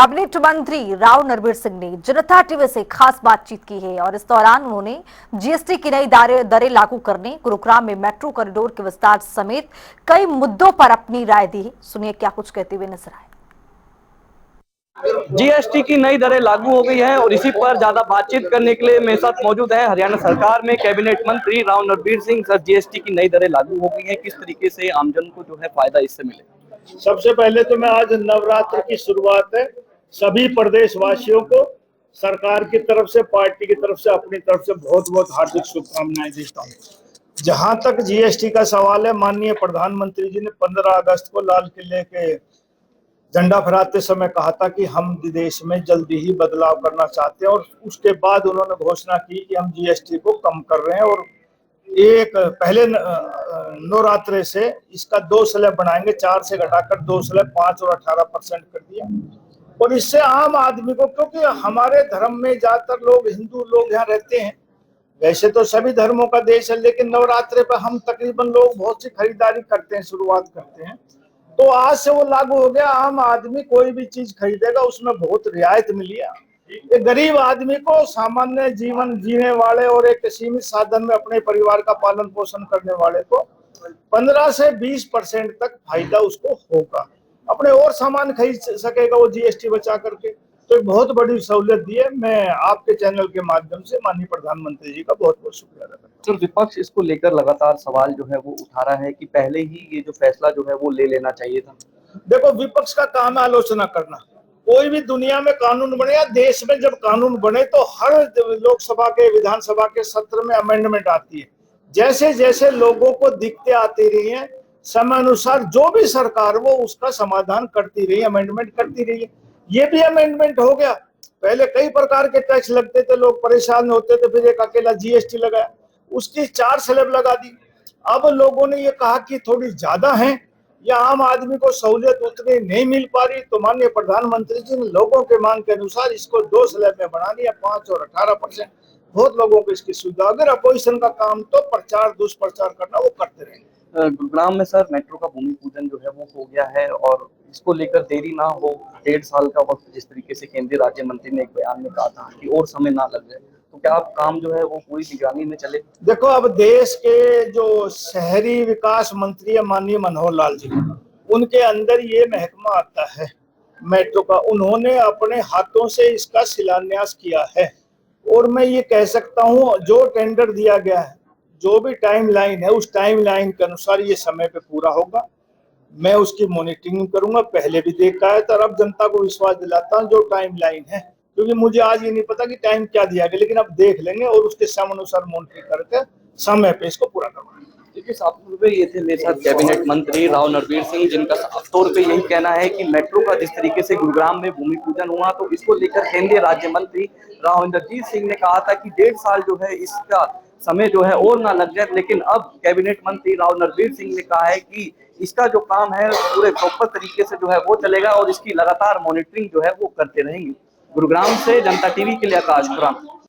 Cabinet मंत्री राव नरवीर सिंह ने जनता TV से खास बातचीत की है और इस दौरान उन्होंने जीएसटी की नई दरें लागू करने, गुरुग्राम में मेट्रो कॉरिडोर के विस्तार समेत कई मुद्दों पर अपनी राय दी। सुनिए क्या कुछ कहते हुए नजर आए। जीएसटी की नई दरें लागू हो गई है और इसी पर ज्यादा बातचीत करने के लिए मेरे साथ मौजूद है हरियाणा सरकार में कैबिनेट मंत्री राव नरवीर सिंह। सर, जीएसटी की नई दरें लागू हो गई है, किस तरीके से आमजन को जो है फायदा इससे मिले? सबसे पहले तो मैं आज नवरात्र की शुरुआत है, सभी प्रदेशवासियों को सरकार की तरफ से, पार्टी की तरफ से, अपनी तरफ से बहुत बहुत हार्दिक शुभकामनाएं देता हूँ। जहां तक जीएसटी का सवाल है, माननीय प्रधानमंत्री जी ने 15 अगस्त को लाल किले के झंडा फहराते समय कहा था कि हम देश में जल्दी ही बदलाव करना चाहते हैं और उसके बाद उन्होंने घोषणा की कि हम जीएसटी को कम कर रहे हैं और एक पहले नवरात्रे से इसका 2 स्लैब बनाएंगे, 4 से घटाकर 2 स्लैब 5 और 18% कर दिया। और इससे आम आदमी को, क्योंकि हमारे धर्म में ज्यादातर लोग हिंदू लोग यहाँ रहते हैं, वैसे तो सभी धर्मों का देश है, लेकिन नवरात्रे पर हम तकरीबन लोग बहुत सी खरीदारी करते हैं, शुरुआत करते हैं। तो आज से वो लागू हो गया, आम आदमी कोई भी चीज खरीदेगा उसमें बहुत रियायत मिली है। एक गरीब आदमी को, सामान्य जीवन जीने वाले और एक सीमित साधन में अपने परिवार का पालन पोषण करने वाले को 15 से 20% तक फायदा उसको होगा, अपने और सामान खरीद सकेगा वो जीएसटी बचा करके। तो एक बहुत बड़ी सहूलियत दी है। मैं आपके चैनल के माध्यम से माननीय प्रधानमंत्री जी का बहुत बहुत शुक्रिया अदा करता हूं। सर, विपक्ष इसको लेकर लगातार सवाल जो है वो उठा रहा है कि पहले ही ये जो फैसला जो है वो ले लेना चाहिए था। देखो, विपक्ष का काम है आलोचना करना। कोई भी दुनिया में कानून बने या देश में जब कानून बने तो हर लोकसभा के, विधानसभा के सत्र में अमेंडमेंट आती है। जैसे जैसे लोगों को दिक्कतें आती रही हैं, समय अनुसार जो भी सरकार वो उसका समाधान करती रही, अमेंडमेंट करती रही है। ये भी अमेंडमेंट हो गया। पहले कई प्रकार के टैक्स लगते थे, लोग परेशान होते थे, फिर एक अकेला जीएसटी लगाया, उसकी 4 स्लैब लगा दी। अब लोगों ने ये कहा कि थोड़ी ज्यादा है या आम आदमी को सहूलियत उतनी नहीं मिल पा रही, तो माननीय प्रधानमंत्री जी ने लोगों के मांग के अनुसार इसको 2 स्लैब में बना दिया, 5 और 18%। बहुत लोगों को इसकी सुविधा। अगर अपोजिशन का काम तो प्रचार दुष्प्रचार करना वो करते रहेंगे। गुरुग्राम में सर मेट्रो का भूमि पूजन जो है वो हो गया है और इसको लेकर देरी ना हो, 1.5 साल का वक्त जिस तरीके से केंद्रीय राज्य मंत्री ने एक बयान में कहा था कि और समय ना लग जाए, तो क्या आप काम जो है वो पूरी निगरानी में चले? देखो, अब देश के जो शहरी विकास मंत्री है माननीय मनोहर लाल जी, उनके अंदर ये महकमा आता है मेट्रो का। उन्होंने अपने हाथों से इसका शिलान्यास किया है और मैं ये कह सकता हूँ जो टेंडर दिया गया है, जो भी टाइमलाइन है, उस टाइमलाइन के अनुसार ये समय पे पूरा होगा। मैं उसकी मॉनिटरिंग करूंगा, पहले भी देखा है, तो अब जनता को विश्वास दिलाता हूँ जो टाइमलाइन है, क्योंकि मुझे आज ये नहीं पता कि टाइम क्या दिया गया, लेकिन अब देख लेंगे और उसके समय अनुसार मॉनिटरिंग करके समय पे इसको पूरा करवाएंगे। देखिए, साथ ये थे मेरे साथ कैबिनेट मंत्री राव नरवीर सिंह, जिनका साफ तौर पे यही कहना है कि मेट्रो का जिस तरीके से गुरुग्राम में भूमि पूजन हुआ तो इसको लेकर केंद्रीय राज्य मंत्री राव इंद्रजीत सिंह ने कहा था कि 1.5 साल जो है इसका समय जो है और ना लग जाए, लेकिन अब कैबिनेट मंत्री राव नरवीर सिंह ने कहा है कि इसका जो काम है पूरे प्रॉपर तरीके से जो है वो चलेगा और इसकी लगातार मॉनिटरिंग जो है वो करते रहेंगे। गुरुग्राम से जनता टीवी के लिए आकाश खुराना।